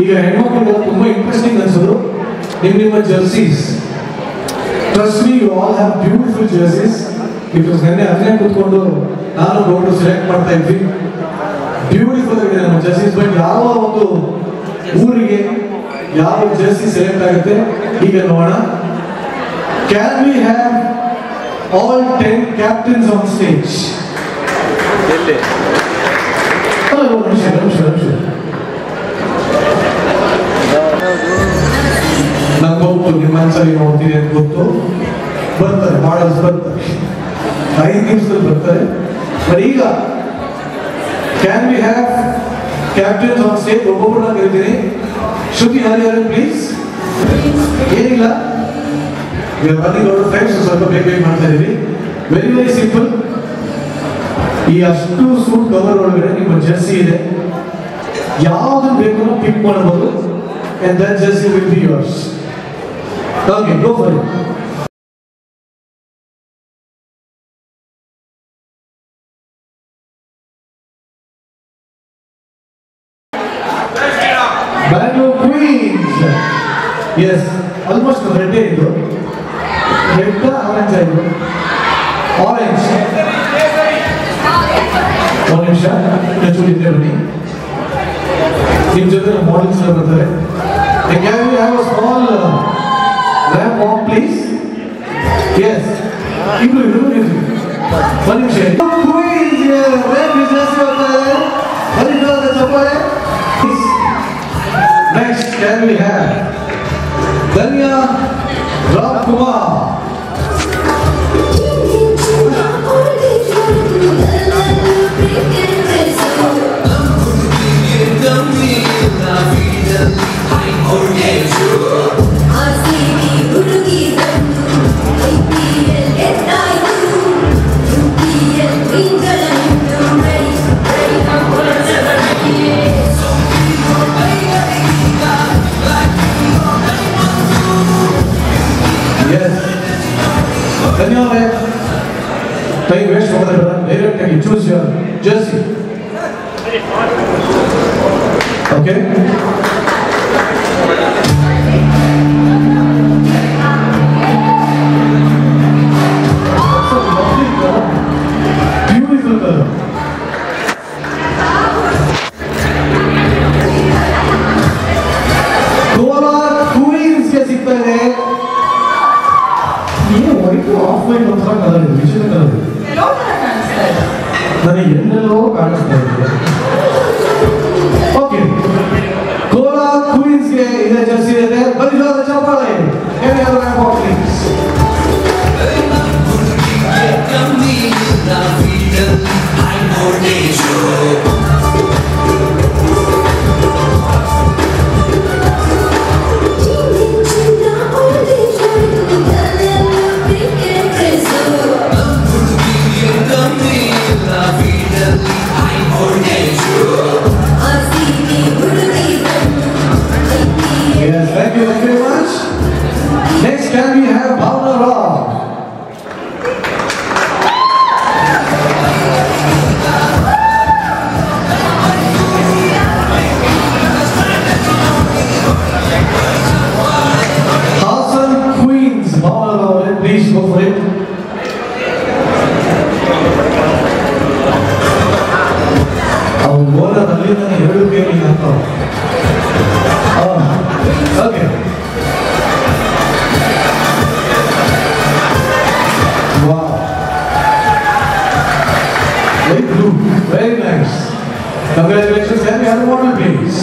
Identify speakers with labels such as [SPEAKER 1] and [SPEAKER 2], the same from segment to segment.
[SPEAKER 1] ಈಗ ಹೆಣ್ಮಕ್ಳಿಗೆ ತುಂಬಾ ಇಂಟ್ರೆಸ್ಟಿಂಗ್ ಅನ್ಸೋದು ನಿಮ್ಮ jerseys. Trust me, you all have beautiful jerseys. Because ನೆನ್ನೆ ಅದನ್ನೇ ಕೂತ್ಕೊಂಡು ನಾನು ಗೌಡ್ರು ಸೆಲೆಕ್ಟ್ ಮಾಡ್ತಾ ಇದ್ವಿ. ಬ್ಯೂಟಿಫುಲ್ ಆಗಿದೆ ನಮ್ಮ ಜರ್ಸೀಸ್. ಬಟ್ ಯಾವ ಒಂದು ಊರಿಗೆ ಯಾವ ಜರ್ಸಿ ಸೆಲೆಕ್ಟ್ ಆಗುತ್ತೆ ಈಗ ನೋಡೋಣ. Can we have all 10 captains on stage? ನಂಗೆ ಗೊತ್ತು ನಿಮ್ಮ ಮನಸ್ಸಲ್ಲಿ ನೋಡ್ತೀನಿ ಅಂತ ಗೊತ್ತು. ಬರ್ತಾರೆ, ಮಾಡಲ್ಸ್ ಬರ್ತಾರೆ, 5 ನಿಮಿಷದಲ್ಲಿ ಬರ್ತಾರೆ. ಬಟ್ ಈಗ can we have captains on stage? ಒಬ್ಬೊಬ್ಬರನ್ನ ಕರಿತೀನಿ. ಶ್ರುತಿ ಹರಿಹರ ಪ್ಲೀಸ್. ಏನಿಲ್ಲ, ಫ್ರೆಂಡ್ಸ್ ಸ್ವಲ್ಪ ಬೇಗ ಬೇಗ ಮಾಡ್ತಾ ಇದೀವಿ. Very very simple. ಈ ಅಷ್ಟು ಸೂಟ್ ಕವರ್ ಒಳಗಡೆ ನಿಮ್ಮ ಜರ್ಸಿ ಇದೆ. ಯಾವ್ದು ಬೇಕು ಪಿಕ್ ಮಾಡಬಹುದು. And that jersey will be yours. Okay, go for it. Bangalore Queens. Yes, almost red idu. Red orange idu. Orange. One ನಿಮಿಷ ಚೂಡಿದ್ದೆ ಬನ್ನಿ. ನಿಮ್ಮ ಜೊತೆ ಮಾಡೆಲ್ಸ್ ಬರ್ತಾರೆ. Can we have a small ramp walk, please? Yes. One ನಿಮಿಷ. Queens here. Ramp is just over. Next, can we have Danya Ramkumar? धन्यवाद. Time waste होता है. Direct you choose your jersey. Okay. Beautiful color. Gola Queens के सिक्का है. Offline ಒಂಥರ colour ಇದೆ, ವಿಷಯ ಕಲರ್ ಇದೆ. ನನಗೆ ಎಲ್ಲೆಲ್ಲೋ ಕಾಣಿಸ್ತಾ ಇದೆ. ಓಕೆ, ಗೋಲಾ ಕ್ವೀನ್ಸ್ಗೆ ಇದೆ ಜರ್ಸಿ ಇದೆ. ಬನ್ನಿ ಜೋರಾದ ಚಪ್ಪಾಳೆ. Thank you very much. Next, can we have Bhavna Rao? Hassan Queens, Bhavna Rao, please go for it. Our goal is to okay. Wow. Very blue. Very nice. Congratulations. Can we have a model, please?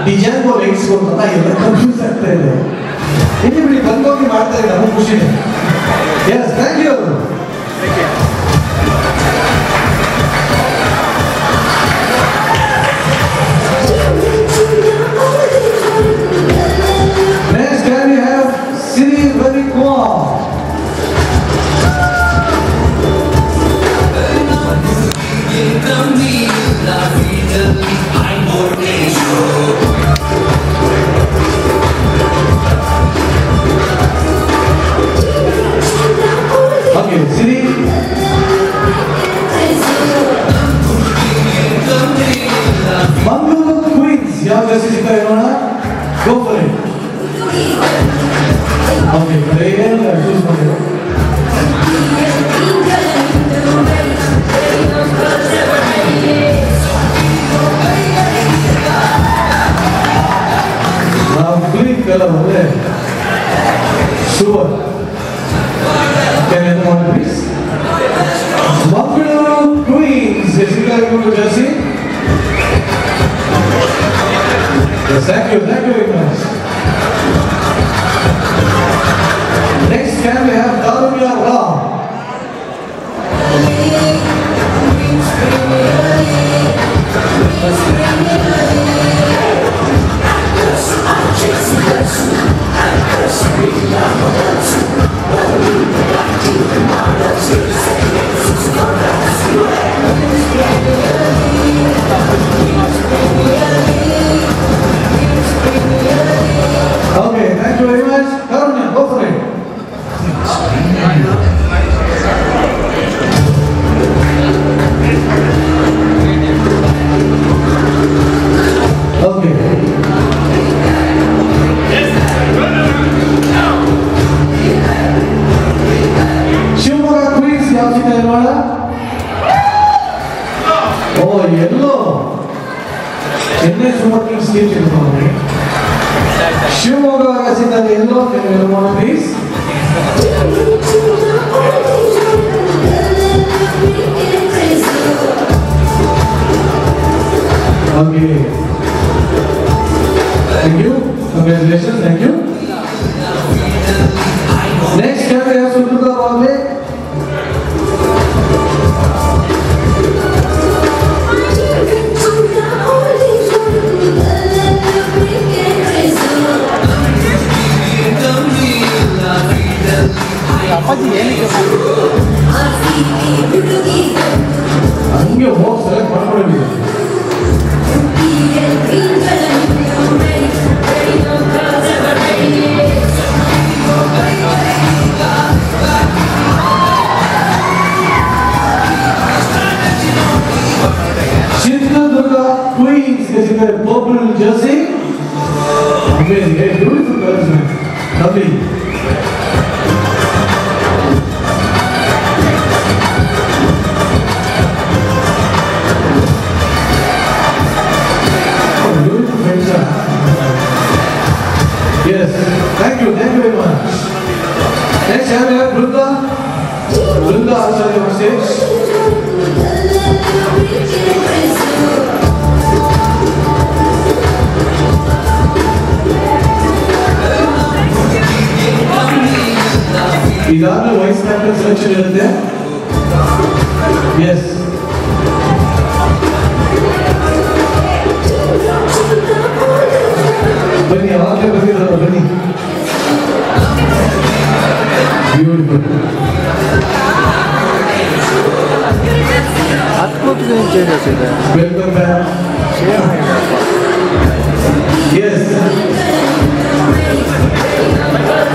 [SPEAKER 1] Design को let's को पता है confuse करते हैं. ये भी बंदों की बात है, हम खुशी है. Okay, Siri. Mangalore Queens. ಯಾವ ಜರ್ಸಿ ಸಿಗ್ತಾ ಇರೋಣ? Go for it. Okay, ಏನು ಚೂಸ್ ಮಾಡಿದ್ರು? green color over super. Can anyone please? Mangalore Queens. Jessica, you want to jersey? Yes, thank you very much. Next, can we have Karunya Ram? Okay, thank you very much. Karunya, go for it. Okay. Shimoga Queens, ಯಾವ ಸಿಗ್ತಾ ಇದೆ ನೋಡ? ಓ ಎಲ್ಲೋ Chennai super Kings team ಸಿಗ್ತಾರೆ. ಶಿವಮೊಗ್ಗ ಸಿಗ್ತಾರೆ ಎಲ್ಲೋ ನೋಡ please. Okay. Thank you. Congratulations. Thank you. Next, can we have Sudhika Bhavle? ಹಂಗೆ ಹೋಗಿ select ಮಾಡ್ಕೊಂಡಿದ್ದೀವಿ. Chitradurga Queens is in their purple jersey. Amazing, hey, beautiful colors, man. Lovely. Yes, thank you very much. Next, I have Brinda. Brinda Acharya on stage. ಇದಾದ vice captain selection ಇರುತ್ತೆ. Yes. ಬನ್ನಿ ಯಾವಾಗಲೇ ಬಂದಿರೋದು ಬನ್ನಿ. Beautiful.
[SPEAKER 2] Changes ಇದೆ.
[SPEAKER 1] Welcome back. Yes.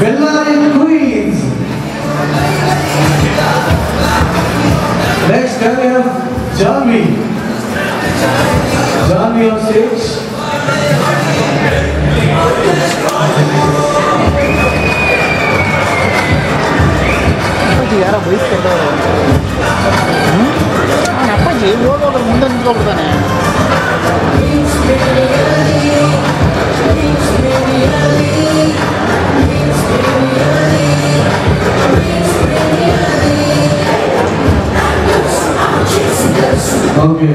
[SPEAKER 1] Bellary Queens. Next, can we have Janvi? Janvi on stage.
[SPEAKER 2] ಯಾರೋ ಬೈಸ್ಕೊಂಡವ್ರು ಅಪ್ಪಾಜಿ ಹೋಗೋದ್ರ ಮುಂದೆ ನಿಂತ್ಕೊಬಿಡ್ತಾನೆ.
[SPEAKER 1] Okay.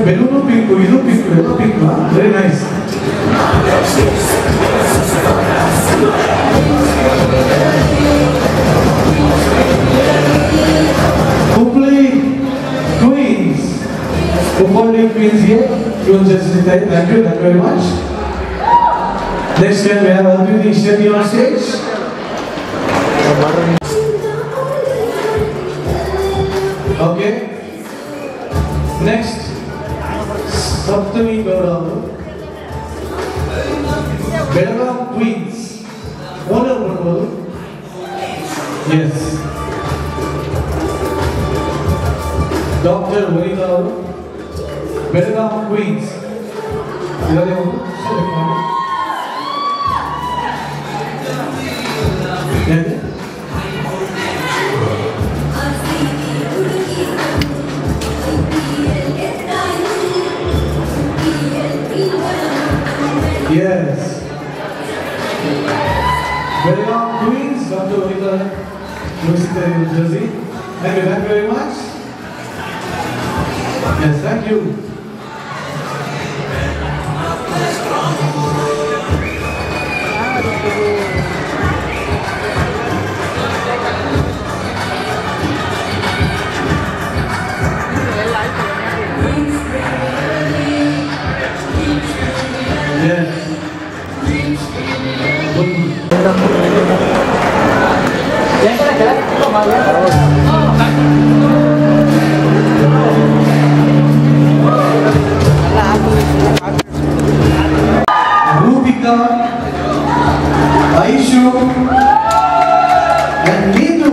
[SPEAKER 1] Balloon pink, ಇದು pink, ಎಲ್ಲ pink. Very nice. Hubli Queens. Hubli Queens here. You just thank you very much. Next time we have Aditi Shetty on stage. Okay. Next Saptami Gowda ಅವರು Belgaum queens owner ಬರ್ಬೋದು. Yes, doctor Vanitha ಅವರು Belgaum Queens ಇದರಲ್ಲಿ ಒಂದು select ಮಾಡಿ. Yes. Belgaum Queens, Dr. Vanita, University of New Jersey. Thank you very much. Yes, thank you. Yes. Rupika, Aishu, and Neetu.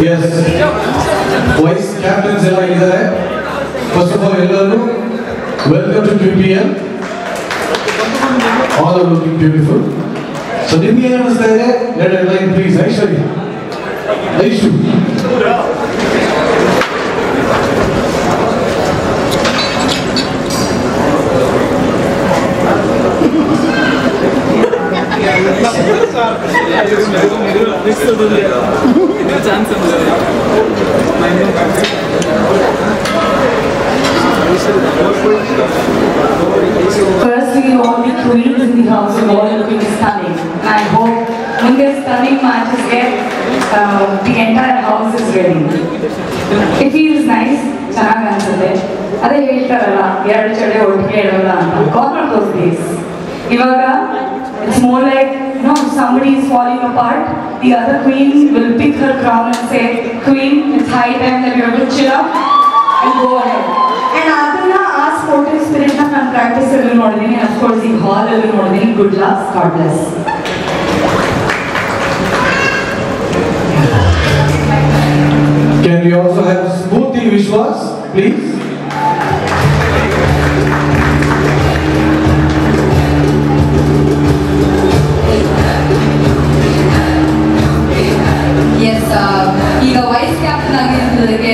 [SPEAKER 1] Yes, vice captains ಎಲ್ಲ ಇದ್ದಾರೆ. First of all, ಎಲ್ಲರೂ welcome to QPL. All are looking beautiful. So ನಿಮಗೆ ಏನು ಅನಿಸ್ತಾ ಇದೆ? Let a line please. Aishwarya, Aishu.
[SPEAKER 3] Firstly, all the queens in the house are all looking stunning. I hope when their stunning matches get, the entire house is ready. It feels nice. ಚೆನ್ನಾಗಿ ಅನ್ಸುತ್ತೆ. ಅದೇ ಹೇಳ್ತಾರಲ್ಲ, ಎರಡು ಚಡೆ ಒಟ್ಟಿಗೆ ಇಡೋಲ್ಲ ಅಂತ. Gone are those days. ಇವಾಗ it's more like, somebody is falling apart. The other queen will pick her crown and say, "Queen, it's high time that you have to chill up and go ahead." And adana ಆ sporting spirit na ನಾನು practice ಅಲ್ಲಿ ನೋಡಿದೀನಿ. Of course, ಈ hall ಅಲ್ಲಿ ನೋಡಿದೀನಿ. Good luck, God bless.
[SPEAKER 1] Can we also have Smoothi Vishwas, please?
[SPEAKER 3] Yes, ಈಗ vice captain ಆಗಿರೋದಕ್ಕೆ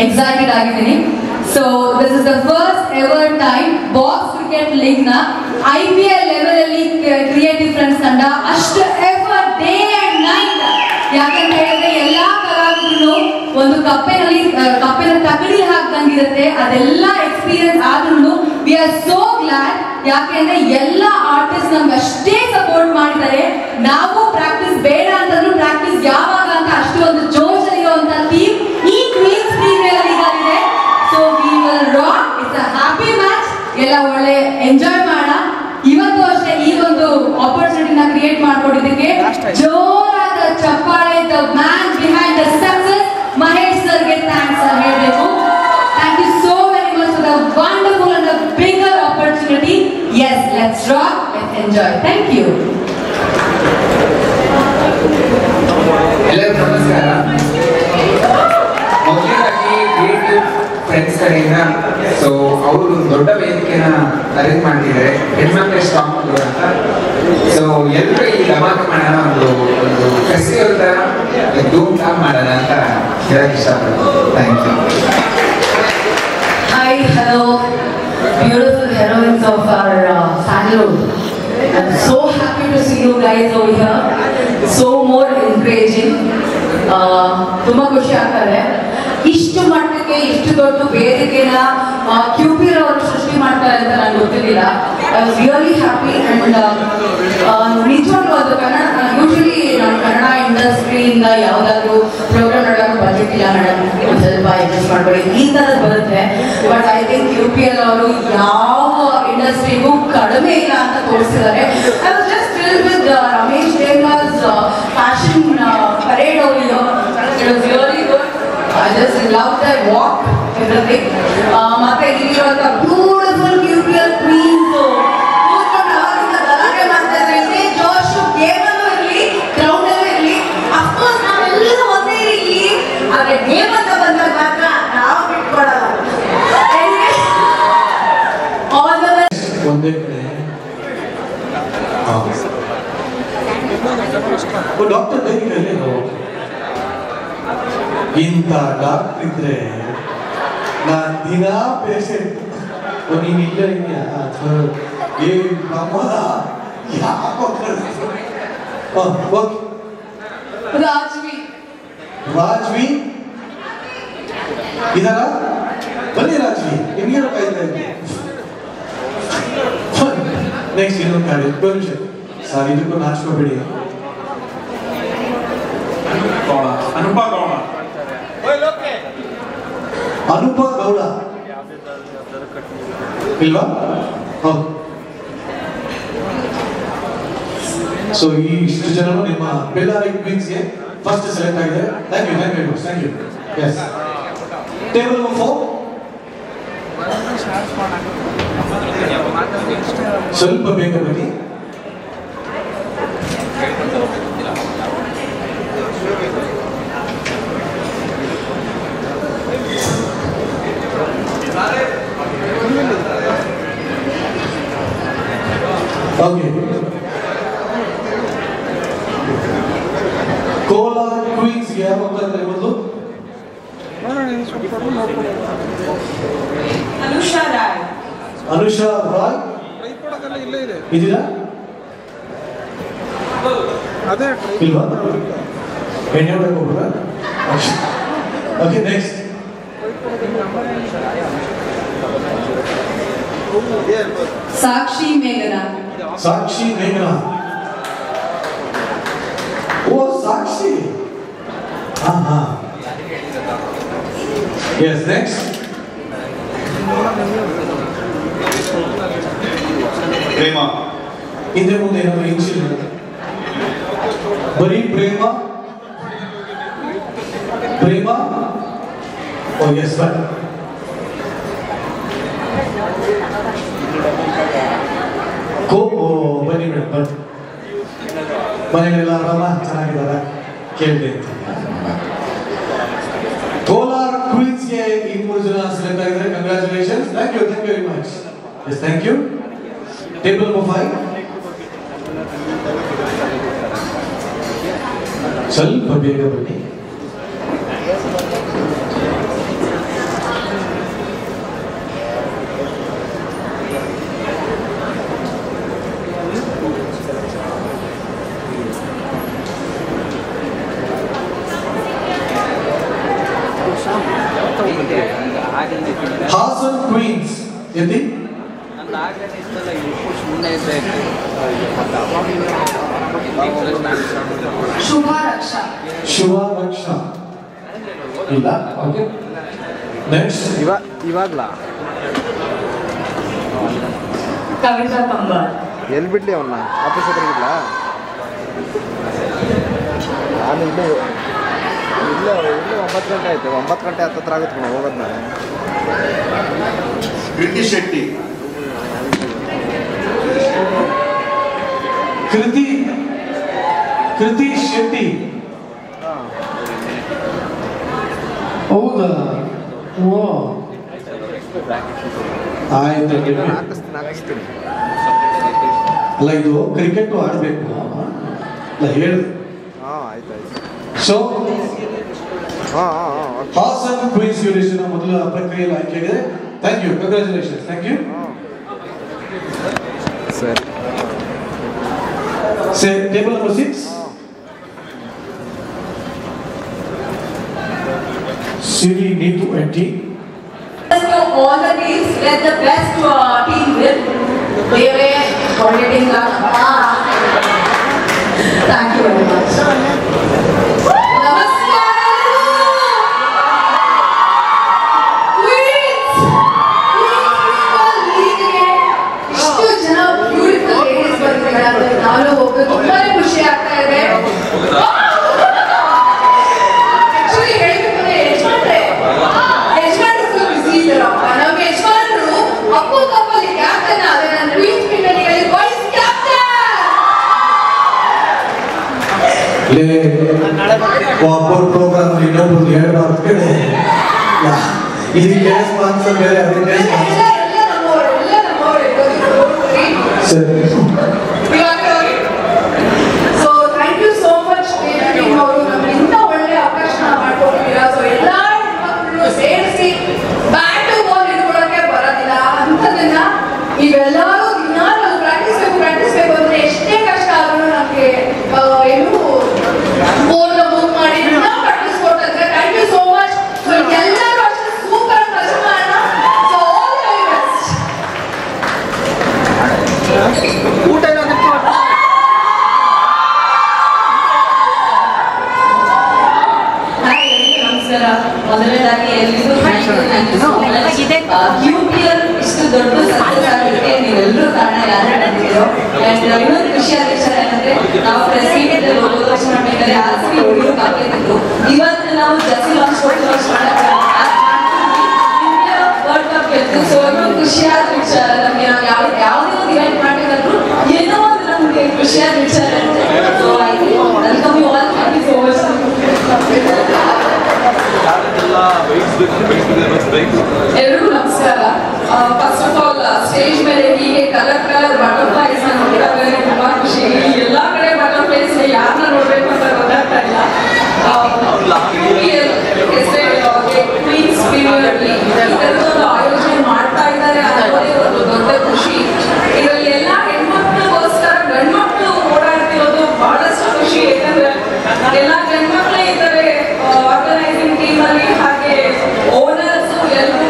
[SPEAKER 3] excited ಆಗಿದ್ದೀನಿ. So this is the first ever time box cricket league na IPL level ಅಲ್ಲಿ creative friends ತಂಡ ಅಷ್ಟು effort day and night. ಯಾಕಂತ ಹೇಳಿದ್ರೆ ಎಲ್ಲಾ ಕಲಾವಿದರು ಒಂದು ಕಪ್ಪಿನ ತಗಡಿ ಹಾಕ್ದಂಗಿರುತ್ತೆ. ಅದೆಲ್ಲ ಎಕ್ಸ್ಪೀರಿಯನ್ಸ್ ಆದ್ರೂ ವಿ ಆರ್ ಸೋ ಗ್ಲಾಡ್. ಯಾಕೆಂದ್ರೆ ಎಲ್ಲ ಆರ್ಟಿಸ್ಟ್ ನಮ್ಗೆ ಅಷ್ಟೇ ಸಪೋರ್ಟ್ ಮಾಡಿದ್ದಾರೆ. ನಾವು ಪ್ರಾಕ್ಟೀಸ್ ಬೇಡ ಅಂತಂದ್ರೂ ಪ್ರಾಕ್ಟೀಸ್ ಯಾವಾಗ ಅಂತ ಅಷ್ಟು ಒಂದು ಜೋಶ್ ಇರುವಂತ ಟೀಮ್ ಈ ಕ್ವೀನ್ಸ್ ಪ್ರೀಮಿಯರ್ ಲೀಗ್ ಆಗಿದೆ. So we will rock. It's a happy match. ಎಲ್ಲ ಒಳ್ಳೆ ಎಂಜಾಯ್ ಮಾಡೋಣ. ಇವತ್ತು ಅಷ್ಟೇ ಈ ಒಂದು ಆಪರ್ಚುನಿಟಿನ ಕ್ರಿಯೇಟ್ ಮಾಡ್ಕೊಟ್ಟಿದ್ದಕ್ಕೆ ಜೋರಾದ ಚಪ್ಪಾಳೆ. The man behind the success Mahesh ಸರ್ಗೆ ಥ್ಯಾಂಕ್ಸ್ ಹೇಳಬೇಕು. Thank you so very much for the wonderful and the bigger opportunity. Yes, let's rock, let's enjoy. Thank you.
[SPEAKER 4] ಎಲ್ಲರಿಗೂ ನಮಸ್ಕಾರ. ಮೊದಲನೇದಾಗಿ ಕ್ರಿಯೇಟಿವ್ ಫ್ರೆಂಡ್ಸ್ ಕಡೆಯಿಂದ ಸೊ ಅವರು ದೊಡ್ಡ ವೇದಿಕೆನ ಅರೇಂಜ್ ಮಾಡ್ತಿದ್ದಾರೆ, ಹೆಣ್ಮಕ್ಳ ಸ್ಟ್ರಾಂಗ್ ಅಂತ. ಸೊ ಎಲ್ಲರೂ ಈ ಧಮಾಕ ಮಾಡೋಣ, ಒಂದು ಫೆಸ್ಟಿವಲ್ ತರ ಧೂಮ್ ಧಾಮ್ ಮಾಡೋಣ ಅಂತ ಹೇಳಕ್ ಇಷ್ಟಪಡ್ತೀನಿ. Thank you.
[SPEAKER 3] Hi, hello, beautiful heroines queens of our sandalwood. I'm so happy to see you guys over here. So more encouraging. ತುಂಬಾ ಖುಷಿ ಆಗ್ತಾರೆ. ಇಷ್ಟು ಮಟ್ಟಕ್ಕೆ ಇಷ್ಟು ದೊಡ್ಡ ವೇದಿಕೆನ QPR ಅವರು ಸೃಷ್ಟಿ ಮಾಡ್ತಾರೆ ಅಂತ ನನಗೆ ಗೊತ್ತಿರಲಿಲ್ಲ. I was really happy and ನಿಜವಾಗ್ಲೂ ಅದು ಕನ್ನಡ ಯೂಶಲಿ ನಾನು ಕನ್ನಡ ಇಂಡಸ್ಟ್ರಿಯಿಂದ ಯಾವುದಾದ್ರೂ ಪ್ರೋಗ್ರಾಮ್ ನೋಡೋಕೆ ಬಜೆಟ್ ಇಲ್ಲ ಮೇಡಮ್, ಒಂದು ಸ್ವಲ್ಪ ಅಡ್ಜಸ್ಟ್ ಮಾಡ್ಕೊಳ್ಳಿ ಈ ಥರದ್ದು ಬರುತ್ತೆ. ಬಟ್ ಐ ಥಿಂಕ್ QPR ಅವರು ಯಾವ ಇಂಡಸ್ಟ್ರಿಗೂ ಕಡಿಮೆ ಇಲ್ಲ ಅಂತ ತೋರಿಸಿದ್ದಾರೆ. I was just filled with Ramesh devas fashion parade over here. It was really good. I just love their walk, everything. ಮತ್ತೆ ಇಲ್ಲಿರುವಂಥ ಬ್ಯೂಟಿಫುಲ್ QPR queens ಕೂತ್ಕೊಂಡು ಅವಾಗಿಂದ ಗಲಾಟೆ ಮಾಡ್ತಾ ಇದ್ದಾರೆ. ಇದೇ ಜೋಶು ಗೇಮಲ್ಲೂ ಇರಲಿ, ಗ್ರೌಂಡಲ್ಲೂ ಇರಲಿ. ಅಫ್ಕೋರ್ಸ್ ನಾವೆಲ್ಲ ಒಂದೇ ಇರಲಿ, ಆದರೆ ಗೇಮ್ ಅಂತ ಬಂದಾಗ ಮಾತ್ರ ನಾವು ಬಿಟ್ಕೊಡಲ್ಲ.
[SPEAKER 1] ಒಂದೇ ಕಡೆ ಡಾಕ್ಟರ್ ಕೈಯಲ್ಲಿ ಇಂಥ ಡಾಕ್ಟರ್ ಇದ್ರೆ ನಾನು ದಿನ ಪೇಷಂಟ್ ನೀನು ಇಲ್ಲ ಇದೆಯಾ ಏ ಪ್ರಮೋದ ಯಾಕೋ ರಾಜ್ವಿ ಇದಾರ ಬನ್ನಿ ರಾಜ್ವಿ ನಿಮ್ಗೇನು ಕಾಯ್ತಾ ಇದ್ದೀನಿ. ನೆಕ್ಸ್ಟ್ ಇನ್ನೊಂದು ಕಾರ್ಡ್ ನಿಮಿಷ ಸರ್, ಇದಕ್ಕೂ ನಾಚ್ಕೋಬೇಡಿ. ಅನುಪ ಗೌಡ ಇಲ್ವಾ? ಹೌದು. ಸೊ ಈ ಇಷ್ಟು ಜನರು ನಿಮ್ಮ ಬೆಳ್ಳಾರಿ ಕ್ವೀನ್ಸ್ಗೆ ಫಸ್ಟ್ ಸೆಲೆಕ್ಟ್ ಆಗಿದೆ. Thank you thank you. Yes, table number 4 ಸ್ವಲ್ಪ ಬೇಗ ಬನ್ನಿ. ಓಕೆ, ಕೋಲಾರ ಕ್ವೀನ್ಸ್ಗೆ ಯಾರು ಹೋಗ್ತಾರೆ ಮೊದಲು? ಅನುಷಾ ರಾಯ್ ಇದೀರಾ? ಇಲ್ವಾ? ಎಣ್ಣೆ ಹೊಡಕ್ಕೆ ಹೋಗ್ಬೋದಾ? ಓಕೆ, ನೆಕ್ಸ್ಟ್
[SPEAKER 3] ಸಾಕ್ಷಿ ಮೇಘನಾ.
[SPEAKER 1] ಓ ಸಾಕ್ಷಿ, ಹಾ. ಎಸ್, ನೆಕ್ಸ್ಟ್ ಪ್ರೇಮ. ಹಿಂದೆ ಮುಂದೆ ಏನಾದ್ರು ಇಂಚಿಲ್ಲ, ಬರೀ ಪ್ರೇಮ. ಓ ಎಸ್ ಬಟ್ ಬನ್ನಿ ಮೇಡಮ್, ಬನ್ನಿ. ಮನೆಯಲ್ಲೆಲ್ಲ ಆರಾಮ ಚೆನ್ನಾಗಿದ್ದಾರೆ ಕೇಳಿದೆ. ಕೋಲಾರ ಕ್ವೀನ್ಸ್ಗೆ ಈ 3 ಜನ ಸೆಲೆಕ್ಟ್ ಆಗಿದ್ದಾರೆ. Congratulations. Thank you very much. Yes, thank you. Table number 5 ಸ್ವಲ್ಪ ಬೇಗ ಬನ್ನಿ. ಹಾಸನ್ ಕ್ವೀನ್ಸ್ ಎಲ್ಲಿ? ಶುಭ ರಕ್ಷಾ ಇಲ್ಲ. ಓಕೆ, ನೆಕ್ಸ್ಟ್
[SPEAKER 2] ಇವಾಗ್ಲಾ
[SPEAKER 3] ಕವಿತಾ ಕಂಬಾರ್.
[SPEAKER 2] ಎಲ್ಲಿ ಬಿಡ್ಲಿ ಅವನ್ನ ಆಫೀಸ್ ಹತ್ರ ಬಿಡ್ಲಾ? ನಾನು ಇಲ್ಲ 9 ಗಂಟೆ ಆಯ್ತು. 9 ಗಂಟೆ ಹತ್ತತ್ರ ಆಗುತ್ತೆ ನಾವು ಹೋಗೋದು. ನಾನು
[SPEAKER 1] ಕೃತಿ ಶೆಟ್ಟಿ. ಹೌದಾ? ಓ ಆಯ್ತು,
[SPEAKER 2] ಹಾಕಿಸ್ತೀನಿ.
[SPEAKER 1] ಅಲ್ಲ ಇದು ಕ್ರಿಕೆಟ್ ಆಡಬೇಕು ಅಲ್ಲ ಹೇಳಿ.
[SPEAKER 2] ಆಯ್ತು.
[SPEAKER 1] ಸೊ ಹಾಸನ್ ಕ್ವೀನ್ಸ್ ಯೂನಿವರ್ಸಿಟಿನ ಮೊದಲ ಪ್ರಕ್ರಿಯೆಯಲ್ಲಿ ಆಯ್ಕೆಯಾಗಿದೆ. Thank you, congratulation. Thank you.
[SPEAKER 2] ಸರಿ.
[SPEAKER 1] Say table number 6. Siri Neetu and team.
[SPEAKER 3] All the teams, let the best team win. They were coordinating the. Thank you very much. ನಾನು ಹೋಗೋದು ತುಂಬಾನೇ ಖುಷಿ ಆಗ್ತಾ ಇದೆ. ಆಕ್ಚುಲಿ ಹೇಳ್ಬೇಕಂದ್ರೆ ಯಜಮಾನ್ರು ಬಿಸಿ ಇದ್ದಾರಪ್ಪ. ನಮ್ಮ ಯಜಮಾನ್ರು ಅಪ್ಪು ಕಪ್ಪಲ್ಲಿ ಕ್ಯಾಪ್ಟನ್ ಆದ್ರೆ ನನ್ನ ಕ್ವೀನ್ಸ್ ಕ್ರಿಕೆಟಿಗಲ್ಲಿ ವೈಸ್ ಕ್ಯಾಪ್ಟನ್.
[SPEAKER 1] ಒಬ್ಬರು ಪ್ರೋಗ್ರಾಮ್ ಇನ್ನೊಬ್ರು ಹೇಳ್ಬಾರ್ದು ಕಡೆ ಇದು ಗ್ಯಾಸ್ ಸ್ಪಾನ್ಸರ್ ಬೇರೆ ಅದಕ್ಕೆ ಸರಿ.
[SPEAKER 3] So thank you so much ಅವರು ನಮ್ಗೆ ಇಂಥ ಒಳ್ಳೆ ಅವಕಾಶ ಮಾಡ್ಕೊಟ್ಟಿದ್ದೀರಾ. ಸೊ ಎಲ್ಲ ಹೆಣ್ಮಕ್ಳು ಸೇರಿಸಿ ಬ್ಯಾಟು ಬಾಲ್ ಇಟ್ಕೊಳ್ಳೋಕೆ ಬರೋದಿಲ್ಲ ಅಂಥದನ್ನ ಇವೆಲ್ಲರೂ ದಿನಾಲು ಪ್ರಾಕ್ಟೀಸ್ ಬೇಕು ಅಂದ್ರೆ ಎಷ್ಟೇ ಕಷ್ಟ ಆದ್ರೂ ನಮಗೆ ಏನು ಬೋರ್ಡ್ ಬುಕ್ ಮಾಡಿ ಪ್ರಾಕ್ಟೀಸ್ ಕೊಟ್ಟಿದ್ರೆ thank you so much. So ಎಲ್ಲರೂ ಅಷ್ಟೇ ಸೂಪರ್ ಕೆಲಸ ಮಾಡೋಣ. So all the very best.
[SPEAKER 2] ಊಟ ಎಲ್ಲ
[SPEAKER 3] ನಮಸ್ಕಾರ. ಮೊದಲನೇದಾಗಿ ಎಲ್ರಿಗೂ QPL ಇಷ್ಟು ದೊಡ್ಡ ಸಕ್ಸಸ್ ಆಗಲಿಕ್ಕೆ ನೀವೆಲ್ಲರೂ ಕಾರಣ ಯಾರು ಬಂದಿರೋ. ಅಂಡ್ ಇನ್ನೊಂದು ಖುಷಿಯಾದ ವಿಚಾರ ಏನಂದ್ರೆ ನಾವು ಪ್ರೆಸ್ ಮೀಟ್ ಹೋದ ವರ್ಷ ಮಾಡಬೇಕಾದ್ರೆ RCB ಹುಡುಗರು ಕಾಕಿದ್ರು. ಇವತ್ತು ನಾವು ಜರ್ಸಿ ಲಾಂಚ್ ವರ್ಲ್ಡ್ ಕಪ್ ಗೆದ್ದು. ಸೊ ಇನ್ನೊಂದು ಖುಷಿಯಾದ ವಿಚಾರ ನಮಗೆ ಯಾವುದೇ ಒಂದು ಇವೆಂಟ್ ಮಾಡಬೇಕಾದ್ರೂ ಏನೋ ಒಂದು ನಮಗೆ ಖುಷಿಯಾದ ವಿಚಾರ ಇರುತ್ತೆ. So I think welcome you all. Thank you so much. ಎಲ್ರಿಗೂ ನಮಸ್ಕಾರ. ಫಸ್ಟ್ ಆಫ್ ಆಲ್ ಸ್ಟೇಜ್ ಮೇಲೆ ಹೀಗೆ ಕಲರ್ ಬಟರ್ಫ್ಲೈಸ್ ನೋಡಿದಾಗ ತುಂಬಾ ಖುಷಿ. ಎಲ್ಲಾ ಕಡೆ ಬಟರ್ಫ್ಲೈಸ್ ಯಾರನ್ನ ನೋಡ್ಬೇಕು ಅಂತ ಗೊತ್ತಾಗ್ತಾ ಇಲ್ಲ. ಕ್ವೀನ್ಸ್ ಪ್ರೀಮಿಯರ್ ಲೀಗ್ ಇದರದೊಂದು ಆಯೋಜನೆ ಮಾಡ್ತಾ ಇದ್ದಾರೆ ಅನ್ನೋದೇ ಒಂದು ದೊಡ್ಡ ಖುಷಿ. ಇದರಲ್ಲಿ ಎಲ್ಲಾ ಹೆಣ್ಮಕ್ಳಿಗೋಸ್ಕರ ಗಂಡ್ಮಕ್ಳು ಓಡಾಡ್ತಿರೋದು ಬಹಳಷ್ಟು ಖುಷಿ. ಯಾಕಂದ್ರೆ ಎಲ್ಲಾ ಗಂಡ್ಮಕ್ಳೇ ಇದ್ದಾರೆ ಆರ್ಗನೈಸಿಂಗ್ ಟೀಮ್ ಅಲ್ಲಿ, ಹಾಗೆ ಓನರ್ಸ್ ಎಲ್ಲರೂ.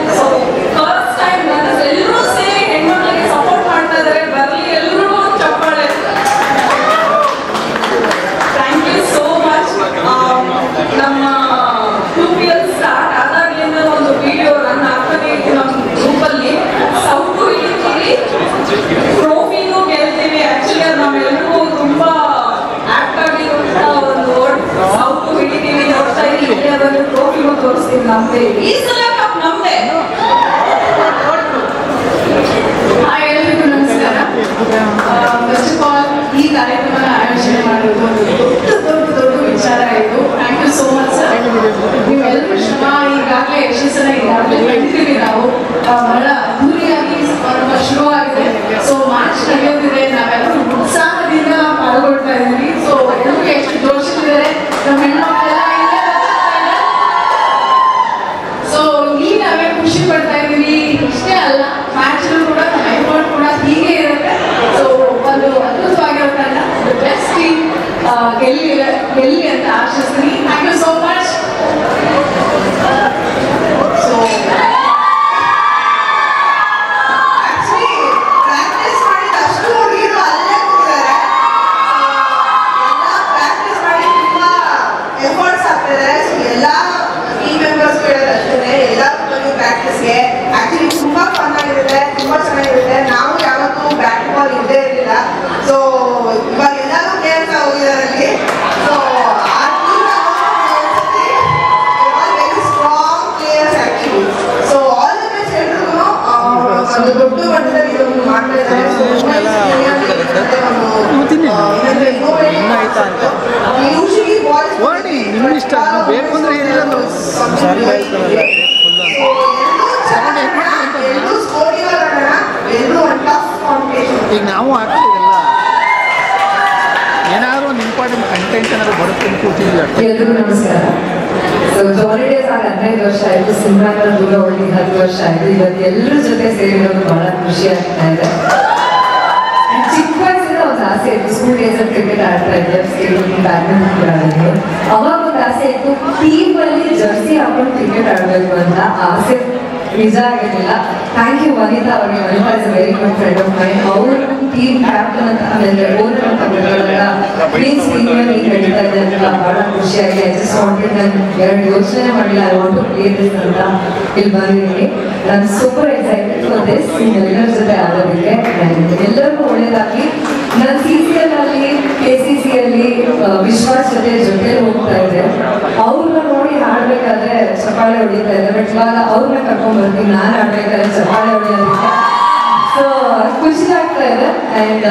[SPEAKER 3] ಫಸ್ಟ್ ಟೈಮ್ ಎಲ್ಲರೂ ಸೇರಿ ಹೆಣ್ಮಕ್ಳಿಗೆ ಸಪೋರ್ಟ್ ಮಾಡ್ತಾ ಇದ್ದಾರೆ. ಬರಲಿ ಎಲ್ರಿಗೂ ಚಪ್ಪಾಳೆ. Thank you so much. ನಮ್ಮ QPL ಸ್ಟಾರ್ಟ್ ಆದಾಗ್ಲಿಂದ ಒಂದು ವಿಡಿಯೋ ರನ್ ಆಗ್ತಾನೆ ಇತ್ತು ನಮ್ಮ ಗ್ರೂಪಲ್ಲಿ. ಸೌಟು ಇಳಿತೀವಿ, ಟ್ರೋಫಿನೂ ಗೆಲ್ತೀವಿ. ಆಕ್ಚುಲಿ ಅದು ನಾವೆಲ್ಲರಿಗೂ ತುಂಬಾ ಆಕ್ಟ್ ಆಗಿರುವಂತ ಒಂದು ವರ್ಡ್. ಸೌಟು ಹಿಡಿತೀವಿ, ನೋಡ್ತಾ ಇದ್ದೀವಿ, ಅದನ್ನು ಟ್ರೋಫಿನೂ ತೋರಿಸ್ತೀವಿ ನಮ್ದೇ. ಈ ಸಲ ಕಪ್ ನಮ್ದೇ. ಹಾಯ್, ಎಲ್ರಿಗೂ ನಮಸ್ಕಾರ. ಫಸ್ಟ್ ಆಫ್ ಆಲ್ ಈ ಕಾರ್ಯಕ್ರಮನ ಆಯೋಜನೆ ಮಾಡೋದು ಒಂದು ದೊಡ್ಡ ವಿಚಾರ ಇದು. Thank you so much sir. ನೀವೆಲ್ಲರೂ ಶ್ರಮ ಈಗಾಗಲೇ ಯಶಸ್ಸನ್ನ ಈಗಾಗಲೇ ಕಂಡಿದ್ದೀವಿ ನಾವು. ಬಹಳ ಅದ್ದೂರಿಯಾಗಿ ಶುರುವಾಗಿದೆ. ಸೊ ಮಾರ್ಚ್ ನಡೆಯೋದಿದೆ. ನಾವೆಲ್ಲರೂ ಉತ್ಸಾಹದಿಂದ ಪಾಲ್ಗೊಳ್ತಾ ಇದ್ದೀವಿ. ಸೊ ಎಲ್ಲರೂ ಎಷ್ಟು ಜೋಶಿದ್ದಾರೆ. ನಮ್ಮ ಹೆಣ್ಮಕ್ಳೆಲ್ಲ ಇಲ್ಲೇ ಬರ್ತಾ ಇದ್ದಾರೆ. ಸೊ ಇಲ್ಲಿ ನಾವೇ ಖುಷಿ ಪಡ್ತಾ ಇದ್ದೀವಿ. ಇಷ್ಟೇ ಅಲ್ಲ, ಮ್ಯಾಚ್ ಕೂಡ ನಮ್ಮ ಎಫರ್ಟ್ ಕೂಡ ಹೀಗೆ ಇರುತ್ತೆ. ಸೊ ಒಂದು ಅದ್ಭುತವಾಗಿರೋ ತಂಡ, ಬೆಸ್ಟ್ ಟೀಮ್ ಗೆಲ್ಲಿ ಅಂತ ಆಶಿಸ್ತೀನಿ. Thank you so much. So actually practice ಮಾಡಿದ ಅಷ್ಟು ಹುಡುಗಿರು ಅಲ್ಲೇ ಕೂತಿದ್ದಾರೆ. ಎಲ್ಲ ಪ್ರಾಕ್ಟೀಸ್ ಮಾಡಿ ತುಂಬಾ ಎಫರ್ಟ್ಸ್ ಆಗ್ತಿದ್ದಾರೆ. ಸೊ ಎಲ್ಲ ಟೀಮ್ ಮೆಂಬರ್ಸ್ ಹೇಳೋದಷ್ಟೇ, ಎಲ್ಲರೂ ಪ್ರಾಕ್ಟೀಸ್ಗೆ ಆಕ್ಚುಲಿ ತುಂಬಾ ಫನ್ ಆಗಿರುತ್ತೆ, ತುಂಬಾ ಚೆನ್ನಾಗಿರುತ್ತೆ. ನಾವು ಯಾವತ್ತೂ ಬ್ಯಾಟ್ ಬಾಲ್ ಇದ್ದೇ ಇರಲಿಲ್ಲ. ಸೊ ಇವಾಗ ಎಲ್ಲರೂ ಪ್ಲೇಯರ್ಸ್ ಹೋಗಿದ್ದಾರೆ ಅಲ್ಲಿ. ಸೊ ಆ team very strong players actually. So all the best ಎಲ್ರಿಗೂ. ಒಂದು ದೊಡ್ಡ ಮಟ್ಟದಲ್ಲಿ ಇದನ್ನು ಮಾಡ್ತಾ ಇದ್ದಾರೆ. ಯೂಶಲಿ ಬಾಯ್ಸ್
[SPEAKER 2] ನಿಮ್ಮ ಇಷ್ಟ ಬೇಕು ಅಂದ್ರೆ ಏನಿಲ್ಲ. ಈಗ ನಾವು ಆಗ್ತಿರಲ್ಲ, ಏನಾದ್ರು ಒಂದು ಇಂಪಾರ್ಟೆಂಟ್ ಕಂಟೆಂಟ್ ಏನಾದ್ರು ಬರುತ್ತೆ ಅಂತ ಕೂತಿದ್ವಿ.
[SPEAKER 3] ಎಲ್ರಿಗೂ ನಮಸ್ಕಾರ. ಸೊ ಹಾಲಿಡೇಸ್ ಆಗಿ 15 ವರ್ಷ ಆಯಿತು. ಸಿಂಗಾರ ದೂರ ಹೋಗಿ 10 ವರ್ಷ ಆಯಿತು. ಇವತ್ತು ಎಲ್ಲರ ಜೊತೆ ಸೇರಿರೋದು ಬಹಳ ಖುಷಿ ಆಗ್ತಾ ಇದೆ. ಆಸೆ ಇತ್ತು, ಸ್ಕೂಲ್ ಡೇಸ್ ಅಲ್ಲಿ ಕ್ರಿಕೆಟ್ ಆಡ್ತಾ ಇದ್ದೆ, ಬ್ಯಾಡ್ಮಿಂಟನ್ ಕೂಡ ಆಡಿದ್ದೆ. ಅವಾಗ ಒಂದು ಆಸೆ ಇತ್ತು, ಟೀಮ್ ಅಲ್ಲಿ ಜರ್ಸಿ ಹಾಕೊಂಡು ಕ್ರಿಕೆಟ್ ಆಡಬೇಕು ಅಂತ. ಆಸೆ ನಿಜ ಆಗಿರಲಿಲ್ಲ. ಥ್ಯಾಂಕ್ ಯು ವನಿತಾ ಅವರಿಗೆ. Vanitha is a very good friend of mine. ಅವರು ಟೀಮ್ ಕ್ಯಾಪ್ಟನ್ ಅಂತ ಆಮೇಲೆ ಓನರ್ ಅಂತ ಬಿಡೋದಾಗ ಪ್ಲೀಸ್ ಪ್ರೀಮಿಯರ್ ಲೀಗ್ ನಡೀತಾ ಇದೆ ಅಂತ ಬಹಳ ಖುಷಿಯಾಗಿ ಐ ಜಸ್ಟ್ ವಾಂಟೆಡ್, ನಾನು ಎರಡು ಯೋಚನೆ ಮಾಡಿಲ್ಲ, I want to play this ಅಂತ ಇಲ್ಲಿ ಬಂದಿದ್ದೀನಿ. ನಾನು ಸೂಪರ್ ಎಕ್ಸೈಟೆಡ್ ಫಾರ್ ದಿಸ್, ಎಲ್ಲರ ಜೊತೆ ಆಡೋದಕ್ಕೆ. ಎಲ್ಲರಿಗೂ ಒಳ್ಳೇದಾಗಿ. ನಾನು CCL ಅಲ್ಲಿ KCC ಅಲ್ಲಿ ವಿಶ್ವಾಸ್ ಜೊತೆ ಹೋಗ್ತಾ ಇದ್ದೆ. ಅವ್ರನ್ನ ನೋಡಿ ಹಾಡ್ಬೇಕಾದ್ರೆ ಚಪ್ಪಾಳೆ ಹೊಡಿತಾ ಇದ್ದೆ. ಬಟ್ ಇವಾಗ ಅವ್ರನ್ನ ಕರ್ಕೊಂಡ್ ಬರ್ತೀನಿ, ನಾನು ಆಡ್ಬೇಕಾದ್ರೆ ಚಪ್ಪಾಳೆ ಹೊಡಿಯೋದಕ್ಕೆ. ಸೊ ಖುಷಿ ಆಗ್ತಾ ಇದೆ. ಆ್ಯಂಡ್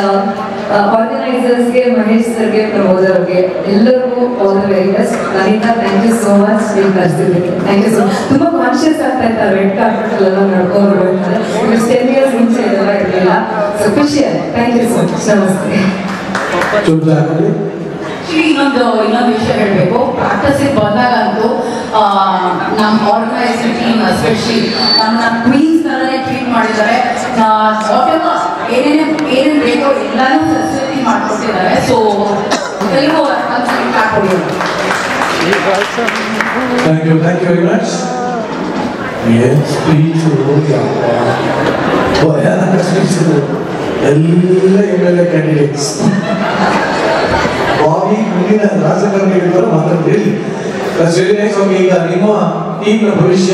[SPEAKER 3] ಆರ್ಗನೈಸರ್ಸ್ಗೆ, ಮಹೇಶ್ ಸರ್ಗೆ, ಪ್ರಮೋದರ್ ಅವ್ರಿಗೆ ಎಲ್ಲರಿಗೂ all the very best. Vanitha, thank you so much ನೀವು ಕರೆಸಿದ್ದಕ್ಕೆ. Thank you so much. ತುಂಬ ಕಾನ್ಶಿಯಸ್ ಆಗ್ತಾ ಇತ್ತು ರೆಡ್ ಕಾರ್ಪೆಟ್ ಎಲ್ಲ ನಡ್ಕೊಂಡ್ಬರ್ಬೇಕಾದ್ರೆ. 10 years ಮುಂಚೆ ಇದೆಲ್ಲ ಇರಲಿಲ್ಲ. ಸೊ ಖುಷಿ ಆಯ್ತು. Thank you so much. ನಮಸ್ತೆ.
[SPEAKER 5] ಇನ್ನೊಂದು ವಿಷಯ ಹೇಳಬೇಕು. ಪ್ರಾಕ್ಟೀಸಿಗೆ ಬಂದಾಗಂತೂ ನಮ್ಮ ಆರ್ಗನೈಸರ್ ಟೀಮ್ ಎಸ್ಪೆಷಲಿ ನಮ್ಮನ್ನ ಕ್ವೀನ್ಸ್ ಥರನೇ ಟ್ರೀಟ್ ಮಾಡಿದ್ದಾರೆ. ಏನೇನು ಬೇಕೋ ಎಲ್ಲನೂ ಫೆಸಿಲಿಟಿ ಮಾಡಿಕೊಟ್ಟಿದ್ದಾರೆ. ಸೊ ಎಲ್ಲರಿಗೂ ಹಾಕೊಡಿ.
[SPEAKER 1] Thank you very much. Yes, please. ಭಯಾನಕ ಸ್ಪೀಚ್ ಎಲ್ಲ MLA ಕ್ಯಾಂಡಿಡೇಟ್ಸ್. ಬಾಬಿ ಮುಂದಿನ ರಾಜಕಾರಣಿಗಳು ಮಾತಾಡ್ತೀರಿ. ಈಗ ನಿಮ್ಮ ಟೀಮ್ನ ಭವಿಷ್ಯ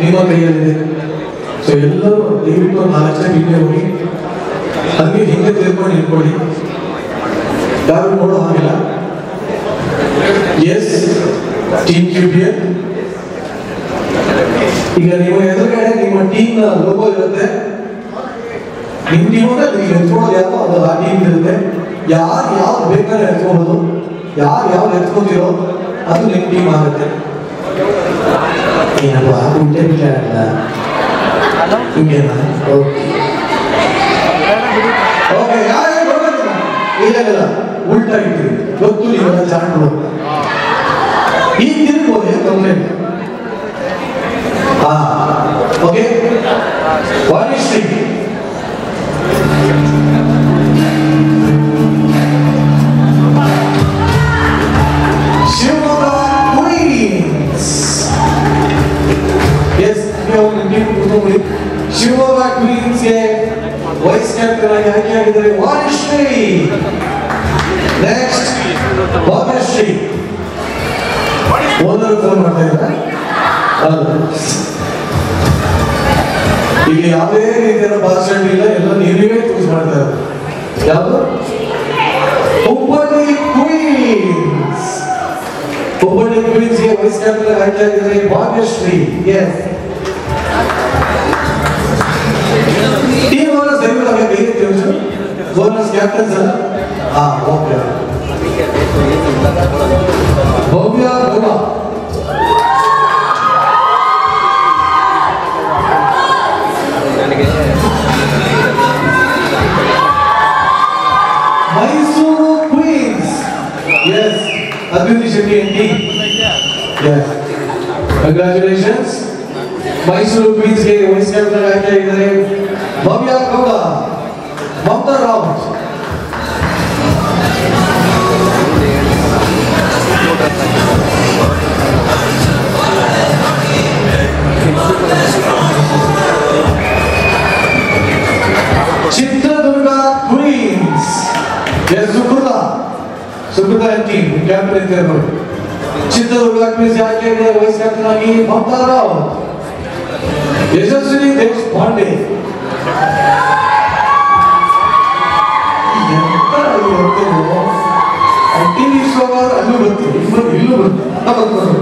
[SPEAKER 1] ನಿಮ್ಮ ಕೈಯಲ್ಲಿದೆ. ಸೊ ಎಲ್ಲರೂ ದಯವಿಟ್ಟು 4 ಜನ ಹಿಂದೆ ಹೋಗಿ ಹಂಗೆ ಹಿಂದೆ ತಿಳ್ಕೊಂಡು ನಿಂತ್ಕೊಳ್ಳಿ. ಯಾರು ನೋಡೋ ಹಾಗಿಲ್ಲ. Yes team QPL. ಈಗ ನಿಮ್ಮ ಎದುರುಗಡೆ ನಿಮ್ಮ ಟೀಮ್ ನ ಲೋಗೋ ಇರುತ್ತೆ. ನಿಮ್ಮ ಟೀಮ್ ನೀವು ಎತ್ಕೊಳ್ಳೋದು ಯಾಕೋ ಅದು ಆ ಟೀಮ್ ಇರುತ್ತೆ. ಯಾರು ಬೇಕಾದ್ರೆ ಎತ್ಕೋಬಹುದು, ಯಾರು ಎತ್ಕೋತಿರೋ ಅದು ನಿಮ್ಮ ಟೀಮ್ ಆಗುತ್ತೆ. ಏನಪ್ಪ ಉಂಟೆ ಬಿಟ್ಟಾಡಲ್ಲ ಹಿಂಗೇನಾ? ಓಕೆ ಯಾರು ಇಲ್ಲ ಉಲ್ಟಾಗಿದ್ದೀರಿ ಗೊತ್ತು. ನೀವೆಲ್ಲ ಚಾಟ್ಗಳು ಈಗ ತಿರ್ಬೋದು complaint. Okay Vanishree Shivamogga queens. Yes Shivamogga ಕ್ವೀನ್ಸ್ಗೆ ವೈಸ್ ಕ್ಯಾಪ್ಟನ್ ಆಗಿ ಆಯ್ಕೆಯಾಗಿದ್ದಾರೆ Vanishree. Next Bhagyashree. Owner phone ಮಾಡ್ತಾ ಇದ್ದಾರೆ. ಇಲ್ಲಿ ಯಾವುದೇ ರೀತಿಯ ಭಾಷಣ ಇಲ್ಲ, ಎಲ್ಲ ನೀವೇ ಚೂಸ್ ಮಾಡ್ತಾ ಇದ್ದಾರೆ. ಯಾವುದು? ಹುಬ್ಬಳ್ಳಿ ಕ್ವೀನ್ಸ್. ಹುಬ್ಬಳ್ಳಿ ಕ್ವೀನ್ಸ್ಗೆ ವೈಸ್ ಕ್ಯಾಪ್ಟನ್ ಆಯ್ಕೆಯಾಗಿದ್ದಾರೆ ಭಾಗ್ಯಶ್ರೀ. ಎಸ್ ಟೀಮ್ ಓನರ್ಸ್ ದಯವಿಟ್ಟು ಹಾಗೆ ಕೈ ತಿಳಿಸು. ಓನರ್ಸ್ ಕ್ಯಾಪ್ಟನ್ಸ್ ಅಲ್ಲ. Okay Bhavya Gowda. Mysuru queens. Yes Abhivruddhi Shetty and team. Yes. Congratulations. Mysuru ಕ್ವೀನ್ಸ್ಗೆ ವೈಸ್ ಕ್ಯಾಪ್ಟನ್ ಆಯ್ಕೆಯಾಗಿದ್ದಾರೆ Bhavya Gowda, Mamata Rawat. Chitradurga queens. Yes Sukrutha and team captain ಇದ್ದಾರೆ. ಚಿತ್ರದುರ್ಗ ಕ್ವೀನ್ಸ್ ಆಯ್ಕೆಯಾಗಿದ್ದಾರೆ ವೈಸ್ ಕ್ಯಾಪ್ಟನ್ ಆಗಿ ಮಮತಾ ರಾವತ್. ಯಶಸ್ವಿನಿ ದೇಶಪಾಂಡೆ. ಟಿವಿ ಶೋಗಾರ ಅಲ್ಲೂ ಬರ್ತೀವಿ, ಇಲ್ಲೂ ಬರ್ತೀವಿ.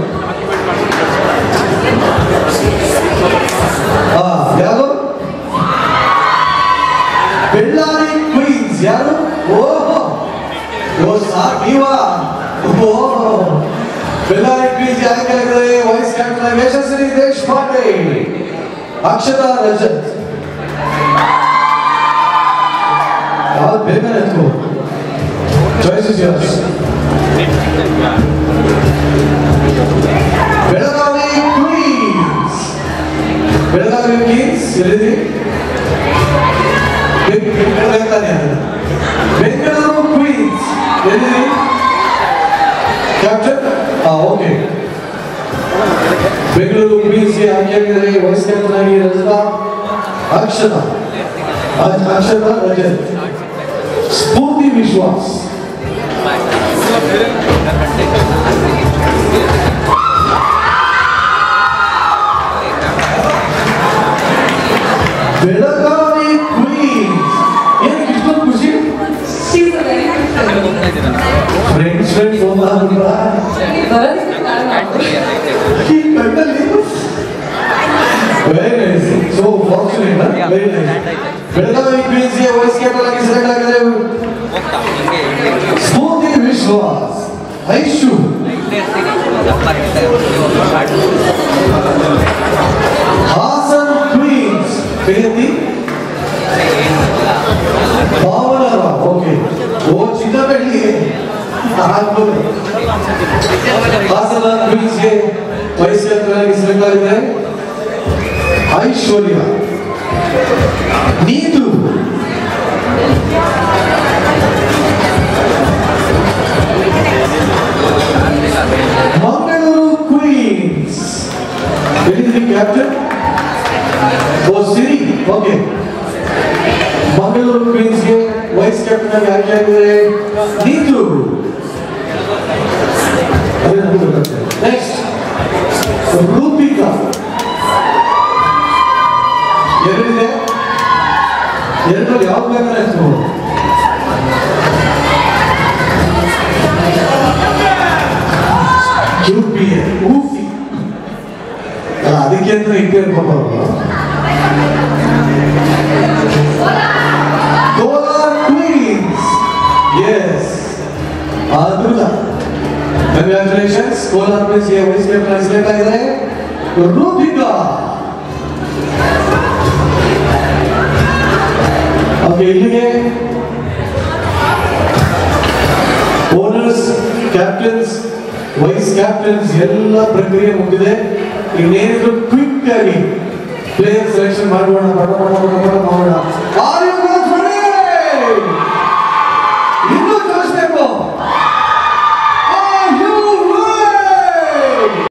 [SPEAKER 1] ಯಾರು? ಬೆಳ್ಳಾರಿ ಕ್ವೀನ್ಸ್. ಯಾರು? ಓಹೋ ಬೆಳ್ಳಾರಿ ಕ್ವೀನ್ಸ್ ಆಯ್ಕೆಯಾಗಿದ್ದಾರೆ ವೈಸ್ ಕ್ಯಾಪ್ಟನ್ ಯಶಸ್ವಿನಿ ದೇಶಪಾಂಡೆ. ಅಕ್ಷತಾ ರಜತ್. ಯಾವ್ದು ಬೇಕಾದ್ರೆ ಎತ್ಕೋ. Choice is yours. Belagavi queens. Belagavi queens ಎಲ್ಲಿದೆ? ಬೆಂಗಳೂರು ಎಲ್ಲಿದ್ದೀರಿ ಕ್ಯಾಪ್ಟನ್? ಓಕೆ. ಬೆಂಗಳೂರು ಕ್ವೀನ್ಸ್ಗೆ ಆಯ್ಕೆಯಾಗಿದ್ದಾರೆ ವೈಸ್ ಕ್ಯಾಪ್ಟನ್ ಆಗಿ ರಜತಾ ಅಕ್ಷತಾ ರಜತ್. ಸ್ಫೂರ್ತಿ ವಿಶ್ವಾಸ್. ಬೆಳಗಾವಿ ಕ್ವೀನ್ಸ್. ಏನಕ್ಕೆ ಇಷ್ಟೊಂದು ಖುಷಿ? Friends phone very nice. So fortunate. Very nice. Belagavi ಕ್ವೀನ್ಸ್ಗೆ ವೈಸ್ ಕ್ಯಾಪ್ಟನ್ ಆಗಿ ಸೆಲೆಕ್ಟ್ ಆಗಿದೆ ಸ್ಫೂರ್ತಿ ವಿಶ್ವಾಸ್. ಐಶು. ಹಾಸನ್ ಕ್ವೀನ್ಸ್ ಪ್ರಿಯತಿ ಭಾವನರಾವ್. ಓಕೆ. ಓ ಚಿನ್ನಬೆಳ್ಳಿ ಆಗ್ಬೋದು. ಹಾಸನ ಕ್ವೀನ್ಸ್ಗೆ ವೈಸ್ ಕ್ಯಾಪ್ಟನ್ ಆಗಿ ಸೆಲೆಕ್ಟ್ ಆಗಿದೆ ಐಶ್ವರ್ಯ. ನೀತು. ಮಂಗಳೂರು ಕ್ವೀನ್ಸ್ ಎಲ್ಲಿದ್ದೀರಿ ಕ್ಯಾಪ್ಟನ್? ಓ ಸಿರಿ. ಓಕೆ. ಮಂಗಳೂರು ಕ್ವೀನ್ಸ್ಗೆ ವೈಸ್ ಕ್ಯಾಪ್ಟನ್ ಆಗಿ ಆಯ್ಕೆಯಾಗಿದ್ದಾರೆ ನೀತು. ನೆಕ್ಸ್ಟ್ ರೂಪಿಕಾ. ಎರಡಿದೆ. ಎರಡರಲ್ಲಿ ಯಾವ್ದು ಬೇಕಾದ್ರೆ ಹೆಸರು? ಊಫಿ. ಅದಕ್ಕೆ ಅಂತ ಇಟ್ಟೇ ಇರ್ಬೋದು. ಕೋಲಾರ ಕ್ವೀನ್ಸ್. ಎಸ್. ಅದ್ಭುತ. ಕಂಗ್ರ್ಯಾಚುಲೇಷನ್ಸ್. ಕೋಲಾರ ಕ್ವೀನ್ಸ್ಗೆ ವೈಸ್ ಕ್ಯಾಪ್ಟನ್ ಸೆಲೆಕ್ಟ್ ಆಗಿದೆ ರೂಪಿಕಾ. ಓಕೆ. ಇಲ್ಲಿಗೆ ಓನರ್ಸ್, ಕ್ಯಾಪ್ಟನ್ಸ್, ವೈಸ್ ಕ್ಯಾಪ್ಟನ್ಸ್ ಎಲ್ಲ ಪ್ರಕ್ರಿಯೆ ಮುಗಿದಿದೆ. ಇನ್ನೇನಿದ್ರು ಕ್ವಿಕ್ ಆಗಿ ಪ್ಲೇಯರ್ ಸೆಲೆಕ್ಷನ್ ಮಾಡೋಣ.